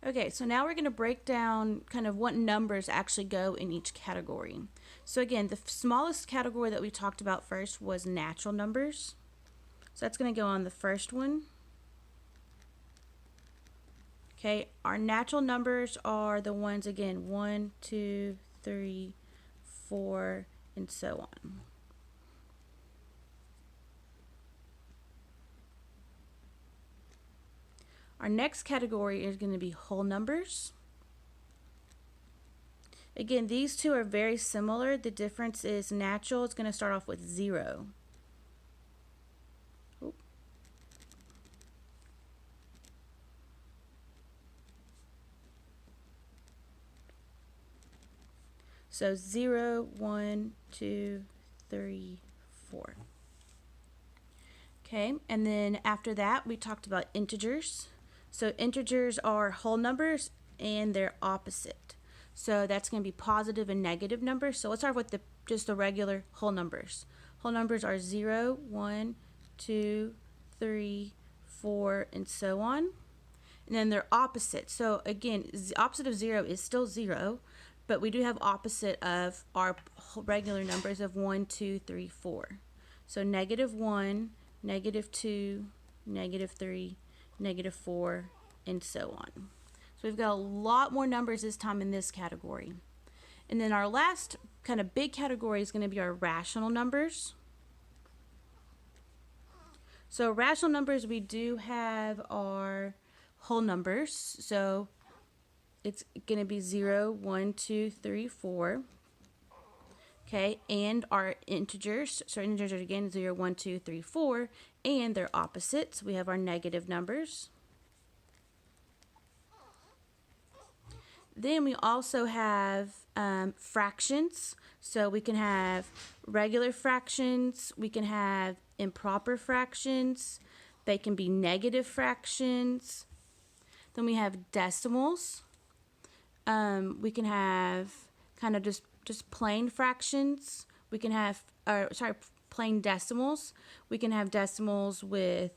Okay, so now we're going to break down kind of what numbers actually go in each category. So again, the smallest category that we talked about first was natural numbers. So that's going to go on the first one. Okay, our natural numbers are the ones again 1, 2, 3, 4, and so on. Our next category is going to be whole numbers. Again, these two are very similar. The difference is natural is going to start off with 0. Oop. So 0, 1, 2, 3, 4. Okay, and then after that we talked about integers. So integers are whole numbers and they're opposite. So that's going to be positive and negative numbers. So let's start with just the regular whole numbers. Whole numbers are 0, 1, 2, 3, 4, and so on. And then they're opposite. So again, the opposite of 0 is still 0, but we do have opposite of our regular numbers of 1, 2, 3, 4. So negative 1, negative 2, negative 3, negative 4, and so on. So we've got a lot more numbers this time in this category. And then our last kind of big category is going to be our rational numbers. So rational numbers, we do have our whole numbers. So it's going to be 0, 1, 2, 3, 4. Okay, and our integers. So integers are again 0, 1, 2, 3, 4, and they're opposites. We have our negative numbers. Then we also have fractions. So we can have regular fractions, we can have improper fractions, they can be negative fractions. Then we have decimals. We can have kind of just plain fractions. We can have, plain decimals. We can have decimals with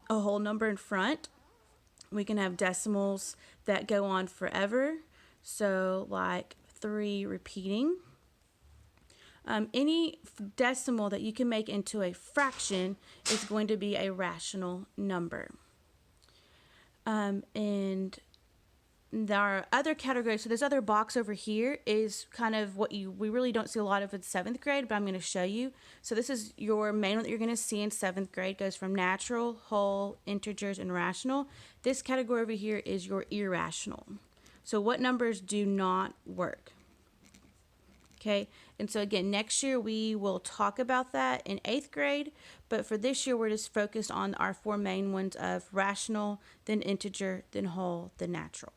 a whole number in front. We can have decimals that go on forever. So like 3 repeating. Any decimal that you can make into a fraction is going to be a rational number. And our other category, so this other box over here is kind of what we really don't see a lot of in 7th grade, but I'm going to show you. So this is your main one that you're going to see in 7th grade. It goes from natural, whole, integers, and rational. This category over here is your irrational. So what numbers do not work? Okay, and so again, next year we will talk about that in 8th grade, but for this year we're just focused on our 4 main ones of rational, then integer, then whole, then natural.